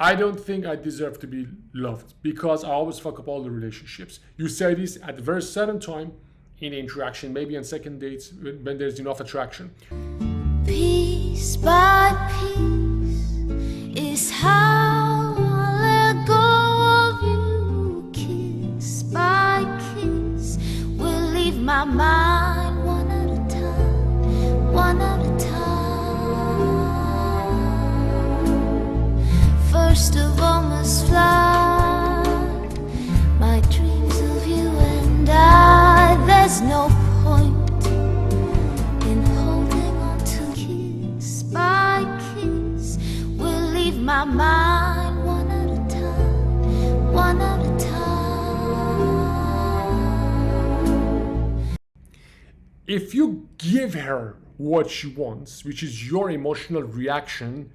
I don't think I deserve to be loved because I always fuck up all the relationships. You say this at the very certain time in the interaction, maybe on second dates when there's enough attraction. Piece by piece is how I let go of you. Kiss by kiss will leave my mind one at a time, one at a time. First of all must fly my dreams of you and I. There's no point in holding on to. Kiss by kiss will leave my mind one at a time, one at a time. If you give her what she wants, which is your emotional reaction,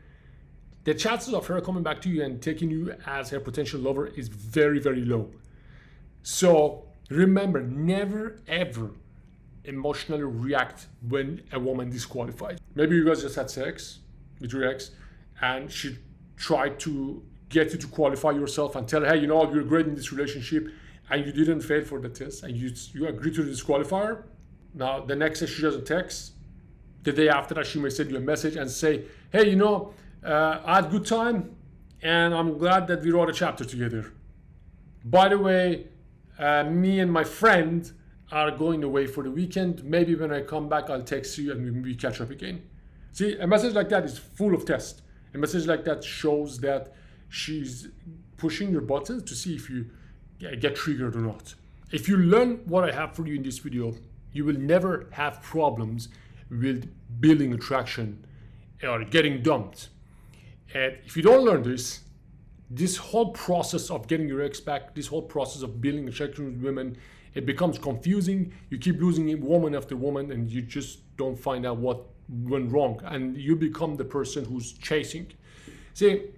the chances of her coming back to you and taking you as her potential lover is very, very low. So remember, never ever emotionally react when a woman disqualifies. Maybe you guys just had sex with your ex and she tried to get you to qualify yourself and tell her, hey, you know what, you're great in this relationship, and you didn't fail for the test and you agreed to disqualify her. Now the next day she doesn't text. The day after that she may send you a message and say, hey, you know, I had a good time and I'm glad that we wrote a chapter together. By the way, me and my friend are going away for the weekend. Maybe when I come back, I'll text you and we catch up again. See, a message like that is full of tests. A message like that shows that she's pushing your buttons to see if you get triggered or not. If you learn what I have for you in this video, you will never have problems with building attraction or getting dumped. And if you don't learn this whole process of getting your ex back, this whole process of building attraction with women, it becomes confusing. You keep losing woman after woman and you just don't find out what went wrong. And you become the person who's chasing. See,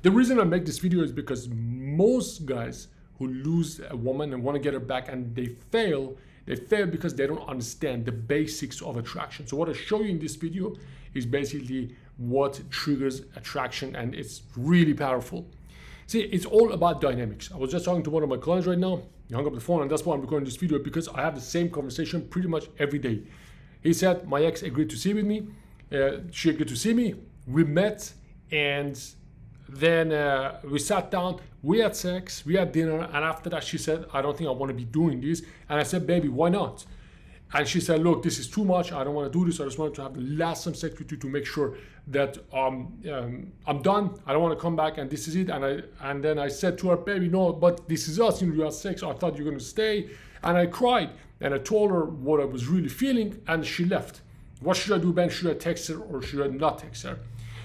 the reason I make this video is because most guys who lose a woman and want to get her back and they fail because they don't understand the basics of attraction. So what I show you in this video is basically what triggers attraction, and it's really powerful. See, it's all about dynamics. I was just talking to one of my clients right now. He hung up the phone, and that's why I'm recording this video, because I have the same conversation pretty much every day. He said, my ex agreed to see with me. She agreed to see me. We met, and then we sat down. We had sex. We had dinner, and after that, she said, I don't think I want to be doing this. And I said, baby, why not? And she said, look, this is too much. I don't want to do this. I just wanted to have the last some sex with you to make sure that I'm done. I don't want to come back and this is it. And then I said to her, baby, no, but this is us. You know, you had sex. I thought you were going to stay. And I cried. And I told her what I was really feeling. And she left. What should I do, Ben? Should I text her or should I not text her?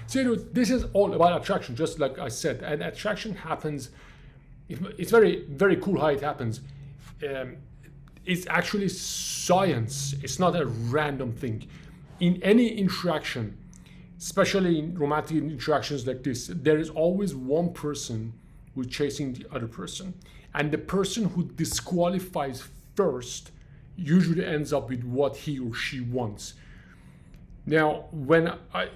So dude, this is all about attraction, just like I said. And attraction happens. It's very, very cool how it happens. It's actually science. It's not a random thing. In any interaction, especially in romantic interactions like this, there is always one person who's chasing the other person. And the person who disqualifies first usually ends up with what he or she wants. Now,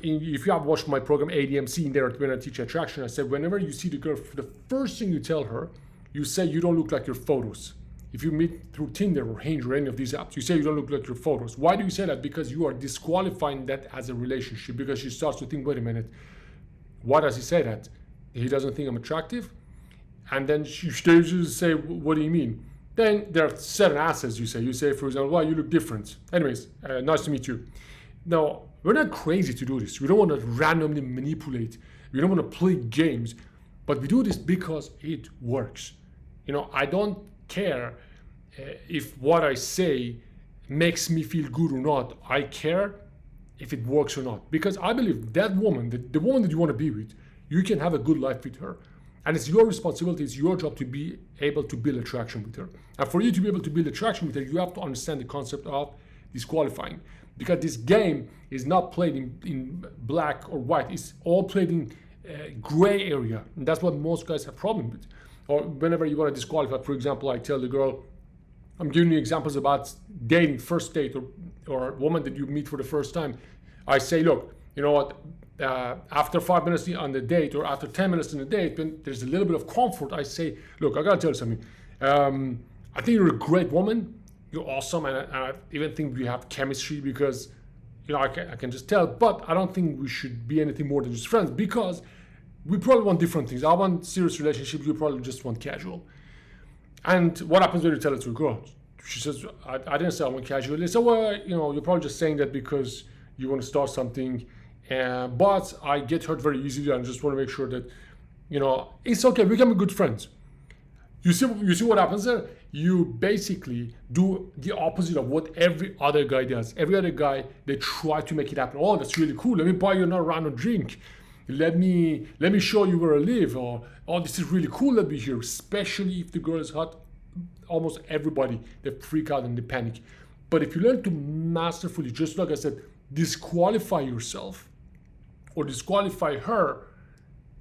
if you have watched my program ADMC, in there when I teach attraction, I said whenever you see the girl, the first thing you tell her, you say you don't look like your photos. If you meet through Tinder or Hinge or any of these apps, you say you don't look like your photos. Why do you say that? Because you are disqualifying that as a relationship, because she starts to think, wait a minute, why does he say that? He doesn't think I'm attractive? And then she just say, what do you mean? Then there are certain answers you say. You say, for example, well, you look different. Anyways, nice to meet you. Now, we're not crazy to do this. We don't want to randomly manipulate. We don't want to play games, but we do this because it works. You know, I don't care if what I say makes me feel good or not. I care if it works or not, because I believe that woman, the woman that you want to be with, you can have a good life with her, and it's your responsibility, it's your job to be able to build attraction with her. And for you to be able to build attraction with her, you have to understand the concept of disqualifying, because this game is not played in black or white. It's all played in gray area, and that's what most guys have problem with. Or whenever you want to disqualify, for example, I tell the girl, I'm giving you examples about dating, first date, or a woman that you meet for the first time. I say, look, you know what, after 5 minutes on the date or after 10 minutes on the date, when there's a little bit of comfort, I say, look, I gotta tell you something. I think you're a great woman. You're awesome, and I even think we have chemistry because, I can just tell. But I don't think we should be anything more than just friends because we probably want different things. I want serious relationships. You probably just want casual. And what happens when you tell it to a girl? She says, I didn't say I want casual. They say, well, you're probably just saying that because you want to start something. But I get hurt very easily, and I just want to make sure that, it's okay. We can be good friends. You see what happens there? You basically do the opposite of what every other guy does. Every other guy, they try to make it happen. Oh, that's really cool. Let me buy you another round of drink. Let me show you where I live. Or, oh, this is really cool that we're here. Especially if the girl is hot. Almost everybody, they freak out and they panic. But if you learn to masterfully, just like I said, disqualify yourself or disqualify her,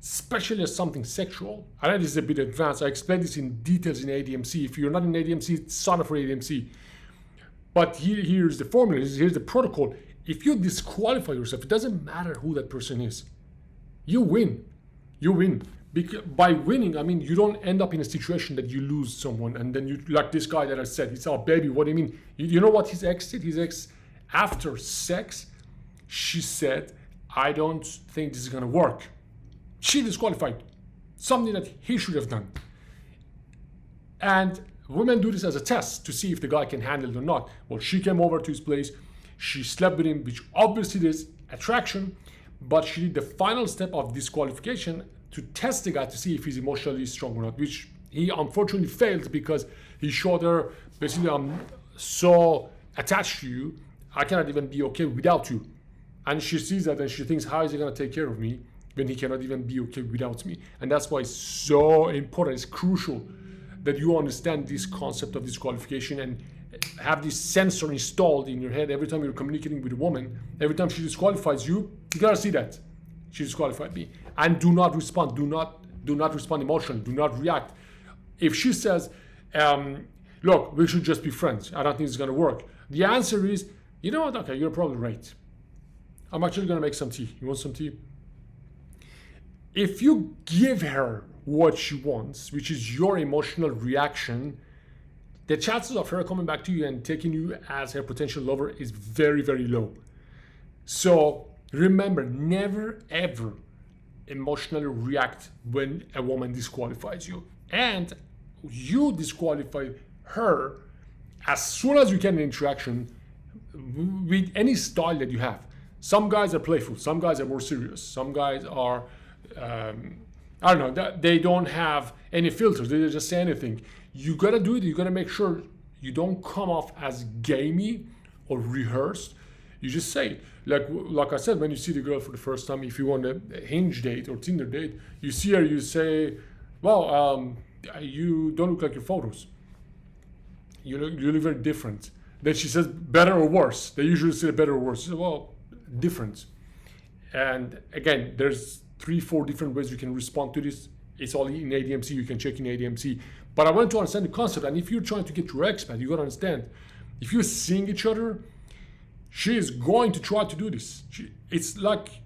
especially as something sexual. I know this is a bit advanced. I explained this in details in ADMC. If you're not in ADMC, sign up for ADMC. But here's the formula. Here's the protocol. If you disqualify yourself, it doesn't matter who that person is. You win. You win. By winning, I mean you don't end up in a situation that you lose someone and then you, like this guy that I said, he's our baby. What do you mean? You know what his ex did? His ex, after sex, she said, I don't think this is going to work. She disqualified. Something that he should have done. And women do this as a test to see if the guy can handle it or not. Well, she came over to his place. She slept with him, which obviously there's attraction. But she did the final step of disqualification to test the guy to see if he's emotionally strong or not, which he unfortunately failed because he showed her, basically, I'm so attached to you, I cannot even be okay without you. And she sees that and she thinks, how is he going to take care of me when he cannot even be okay without me? And that's why it's so important, it's crucial that you understand this concept of disqualification and have this sensor installed in your head every time you're communicating with a woman. Every time she disqualifies you, you gotta see that she disqualified me. And do not respond. Do not respond emotionally. Do not react. If she says, look, we should just be friends, I don't think it's gonna work. The answer is, you know what? Okay, you're probably right. I'm actually gonna make some tea. You want some tea? If you give her what she wants, which is your emotional reaction, the chances of her coming back to you and taking you as her potential lover is very, very low. So remember, never ever emotionally react when a woman disqualifies you. And you disqualify her as soon as you can in interaction with any style that you have. Some guys are playful, some guys are more serious, some guys are, I don't know, they don't have any filters, they just say anything. You gotta do it, you gotta make sure you don't come off as gamey or rehearsed. You just say it. Like I said, when you see the girl for the first time, if you want a Hinge date or Tinder date, you see her, you say, well, you don't look like your photos. You look very different. Then she says, better or worse. They usually say better or worse. She says, well, different. And again, there's 3-4 different ways you can respond to this. It's all in ADMC, you can check in ADMC. But I want to understand the concept, and if you're trying to get your expat, you gotta understand, if you're seeing each other, she is going to try to do this. It's like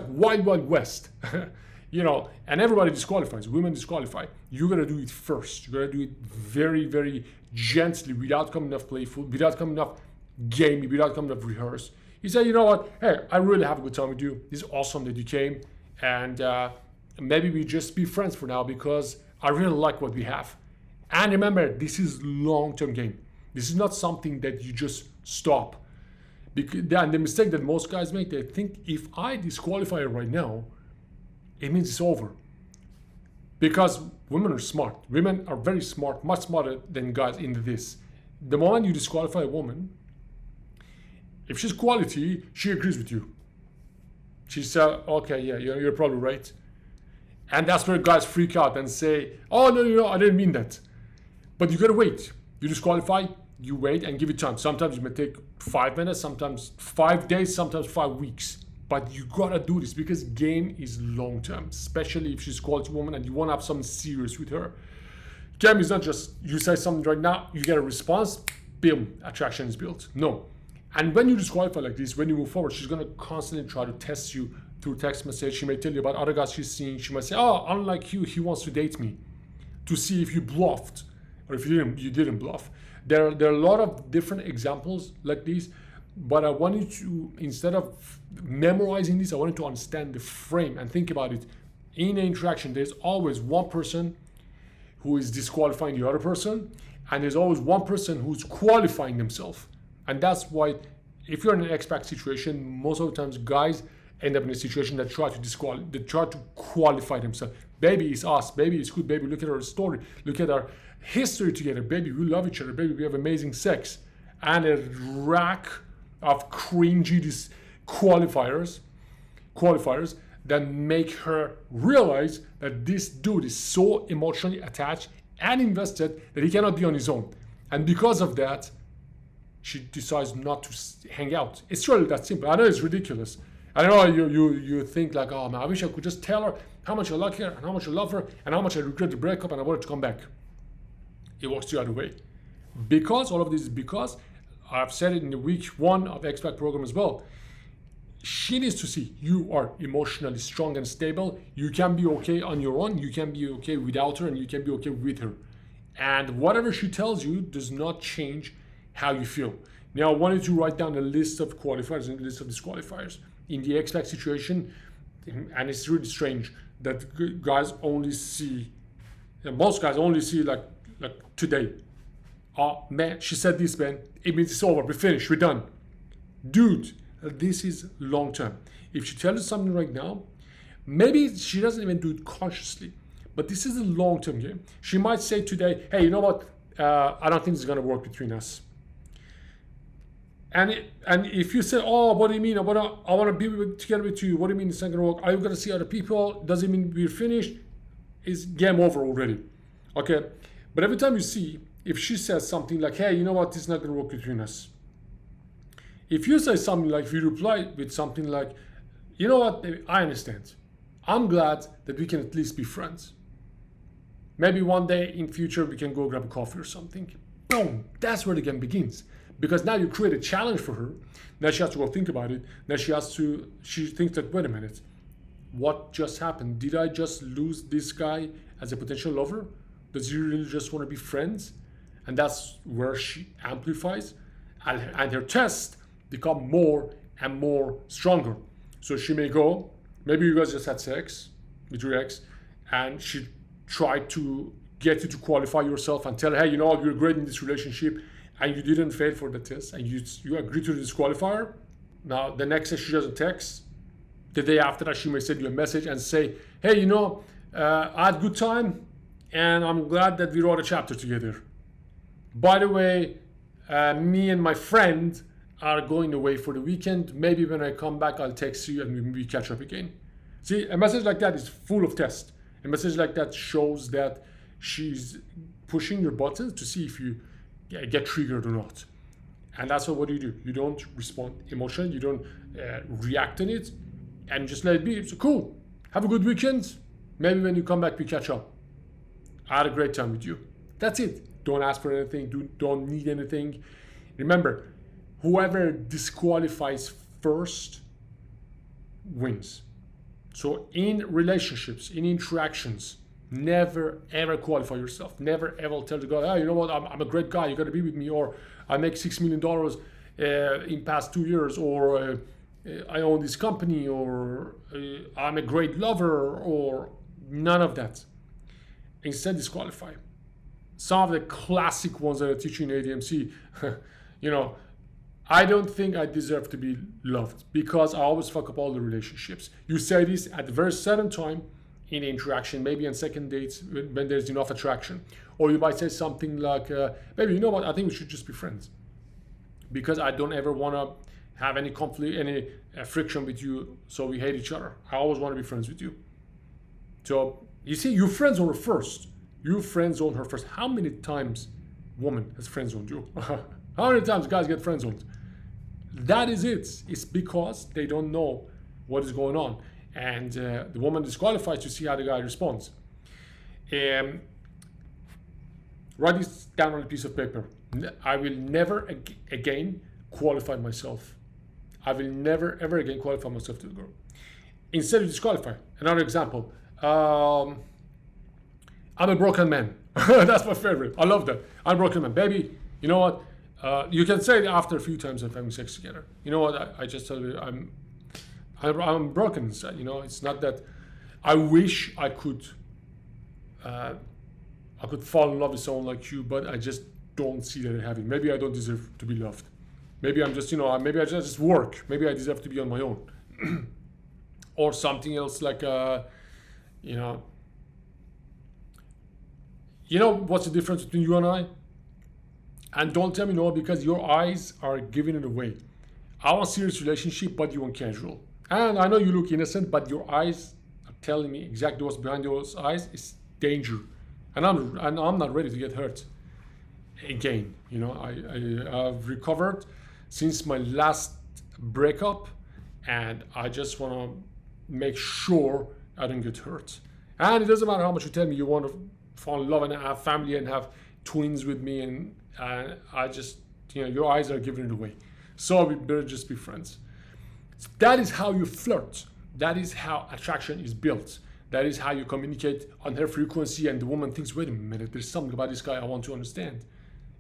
Wild Wild West, and everybody disqualifies. Women disqualify. You gotta do it first. You gotta do it very, very gently, without coming off playful, without coming off gamey, without coming off rehearsed. You say, you know what? Hey, I really have a good time with you. It's awesome that you came, and maybe we just be friends for now because I really like what we have. And remember, this is long-term game. This is not something that you just stop. And the mistake that most guys make, they think if I disqualify her right now, it means it's over. Because women are smart. Women are very smart, much smarter than guys in this. The moment you disqualify a woman, if she's quality, she agrees with you. She said, okay, yeah, you're probably right. And that's where guys freak out and say, oh, no, I didn't mean that. But you gotta wait. You disqualify, you wait and give it time. Sometimes it may take 5 minutes, sometimes 5 days, sometimes 5 weeks. But you gotta do this because game is long term, especially if she's a quality woman and you wanna have something serious with her. Game is not just you say something right now, you get a response, boom, attraction is built. No. And when you disqualify like this, when you move forward, she's gonna constantly try to test you through text message. She may tell you about other guys she's seeing. She might say, oh, unlike you, he wants to date me, to see if you bluffed or if you didn't bluff. There are a lot of different examples like these, but I wanted to, instead of memorizing this, I wanted to understand the frame and think about it. In an interaction, there's always one person who is disqualifying the other person, and there's always one person who's qualifying themselves. And that's why, if you're in an expat situation, most of the times guys end up in a situation that try to qualify themselves. Baby, it's us. Baby, it's good. Baby, look at our story. Look at our history together. Baby, we love each other. Baby, we have amazing sex. And a rack of cringy qualifiers that make her realize that this dude is so emotionally attached and invested that he cannot be on his own. And because of that, she decides not to hang out. It's really that simple. I know it's ridiculous. I know you think like, oh man, I wish I could just tell her how much I like her and how much I love her and how much I regret the breakup and I want her to come back. It works the other way. Because all of this is because, I've said it in the week 1 of expat program as well, she needs to see you are emotionally strong and stable. You can be okay on your own. You can be okay without her, and you can be okay with her. And whatever she tells you does not change how you feel. Now, I wanted to write down a list of qualifiers and a list of disqualifiers. In the expat situation, and it's really strange that guys only see, most guys only see like today. Oh man, she said this, man. It means it's over. We're finished. We're done. Dude, this is long term. If she tells you something right now, maybe she doesn't even do it consciously, but this is a long term game. She might say today, hey, you know what? I don't think it's going to work between us. And if you say, oh, what do you mean? I want to be together with you. What do you mean it's not going to work? Are you going to see other people? Does it mean we're finished? It's game over already. Okay. But every time you see, if she says something like, hey, you know what? This is not going to work between us. If you say something like, if you reply with something like, you know what? I understand. I'm glad that we can at least be friends. Maybe one day in future, we can go grab a coffee or something. Boom. That's where the game begins. Because now you create a challenge for her. Now she has to go think about it. Now she thinks that, wait a minute, what just happened? Did I just lose this guy as a potential lover? Does he really just want to be friends? And that's where she amplifies. And her tests become more and more stronger. So she may go, maybe you guys just had sex with your ex, and she tried to get you to qualify yourself and tell her, hey, you know what, you're great in this relationship, and you didn't fail for the test, and you agree to the disqualifier. Now, the next day she doesn't text. The day after that, she may send you a message and say, hey, you know, I had a good time, and I'm glad that we wrote a chapter together. By the way, me and my friend are going away for the weekend. Maybe when I come back, I'll text you and we catch up again. See, a message like that is full of tests. A message like that shows that she's pushing your buttons to see if you get triggered or not. And that's what do. You don't respond emotionally. You don't react on it, and just let it be. So cool. Have a good weekend. Maybe when you come back, we catch up. I had a great time with you. That's it. Don't ask for anything. Don't need anything. Remember, whoever disqualifies first wins. So in relationships, in interactions, never ever qualify yourself. Never ever tell the guy, hey, you know what, I'm a great guy, you gotta be with me, or I make $6 million in past 2 years, or I own this company, or I'm a great lover, or none of that. Instead, disqualify. Some of the classic ones that I teach you in ADMC, you know, I don't think I deserve to be loved because I always fuck up all the relationships. You say this at the very certain time in interaction, maybe on second dates when there's enough attraction. Or you might say something like, baby, you know what, I think we should just be friends. Because I don't ever want to have any conflict, any friction with you, so we hate each other. I always want to be friends with you. So, you see, you friend zone her first. You friend zone her first. How many times woman has friend zoned you? How many times guys get friend zoned? That is it. It's because they don't know what is going on. And the woman disqualifies to see how the guy responds. Write this down on a piece of paper. I will never again qualify myself. I will never ever again qualify myself to a girl. Instead of disqualify. Another example. I'm a broken man. That's my favorite. I love that. I'm a broken man. Baby, you know what? You can say it after a few times of having sex together. You know what? I just tell you, I'm broken inside. You know, it's not that. I wish I could fall in love with someone like you, but I just don't see that happening. Maybe I don't deserve to be loved. Maybe I'm just, you know, maybe I just work. Maybe I deserve to be on my own. Or something else like, you know what's the difference between you and I? And don't tell me no, because your eyes are giving it away. I want serious relationship, but you want casual. And I know you look innocent, but your eyes are telling me exactly what's behind those eyes is danger. And I'm not ready to get hurt again. You know, I've recovered since my last breakup, and I just want to make sure I don't get hurt. And it doesn't matter how much you tell me you want to fall in love and have family and have twins with me, and I just, you know, your eyes are giving it away. So we better just be friends. That is how you flirt. That is how attraction is built. That is how you communicate on her frequency, and the woman thinks, wait a minute, there's something about this guy I want to understand.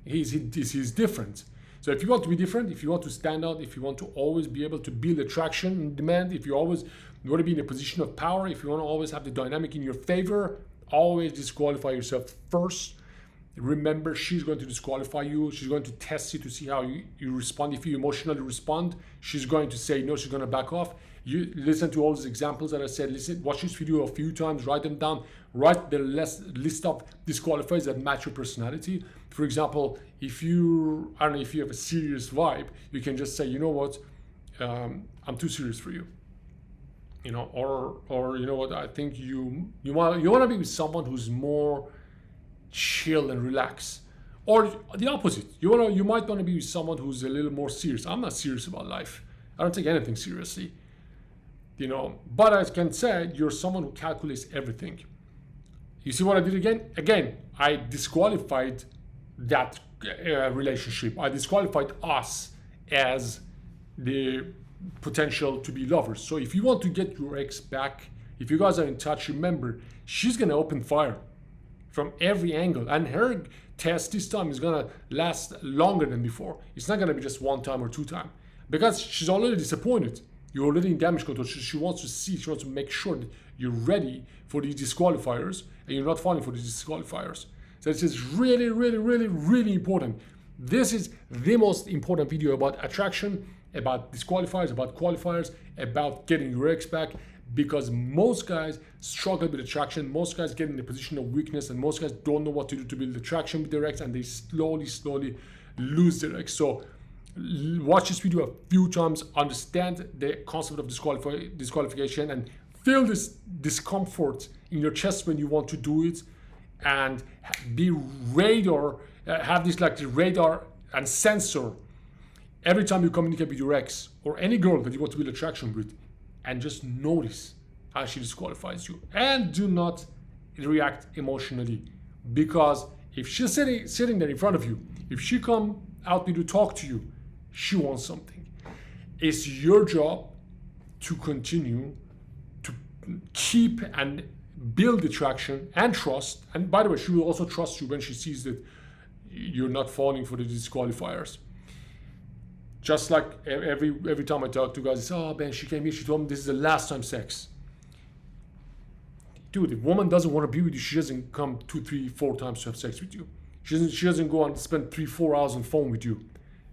He's different. So if you want to be different, if you want to stand out, if you want to always be able to build attraction and demand, if you always want to be in a position of power, if you want to always have the dynamic in your favor, always disqualify yourself first. Remember, she's going to disqualify you. She's going to test you to see how you respond. If you emotionally respond, she's going to say no, she's going to back off. You listen to all these examples that I said. Listen, watch this video a few times, write them down, write the list of disqualifiers that match your personality. For example, if you have a serious vibe, you can just say, you know what, I'm too serious for you. You know, or you know what, I think you want to be with someone who's more chill and relaxed. Or the opposite, you might want to be with someone who's a little more serious. I'm not serious about life. I don't take anything seriously. You know, but I can say you're someone who calculates everything. You see what I did again? Again, I disqualified that relationship. I disqualified us as the potential to be lovers. So if you want to get your ex back, if you guys are in touch, remember, she's gonna open fire from every angle, and her test this time is gonna last longer than before. It's not gonna be just one time or two time, because she's already disappointed. You're already in damage control. She wants to make sure that you're ready for these disqualifiers and you're not falling for these disqualifiers. So this is really, really, really, really important. This is the most important video about attraction, about disqualifiers, about qualifiers, about getting your ex back, because most guys struggle with attraction. Most guys get in a position of weakness, and most guys don't know what to do to build attraction with their ex, and they slowly lose their ex. So watch this video a few times, understand the concept of disqualification, and feel this discomfort in your chest when you want to do it, and have this like the radar and sensor every time you communicate with your ex or any girl that you want to build attraction with, and just notice how she disqualifies you. And do not react emotionally, because if she's sitting there in front of you, if she come out to talk to you, she wants something. It's your job to continue to keep and build attraction and trust. And by the way, she will also trust you when she sees that you're not falling for the disqualifiers. Just like every time I talk to guys, they say, oh man, she came here, she told me this is the last time sex. Dude, if a woman doesn't want to be with you, she doesn't come 2, 3, 4 times to have sex with you. She doesn't go and spend 3, 4 hours on phone with you.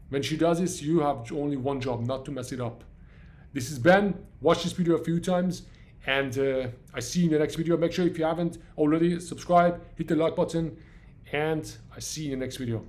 When she does this, you have only one job, not to mess it up. This is Ben. Watch this video a few times, and I see you in the next video. Make sure if you haven't already, subscribe, hit the like button, and I see you in the next video.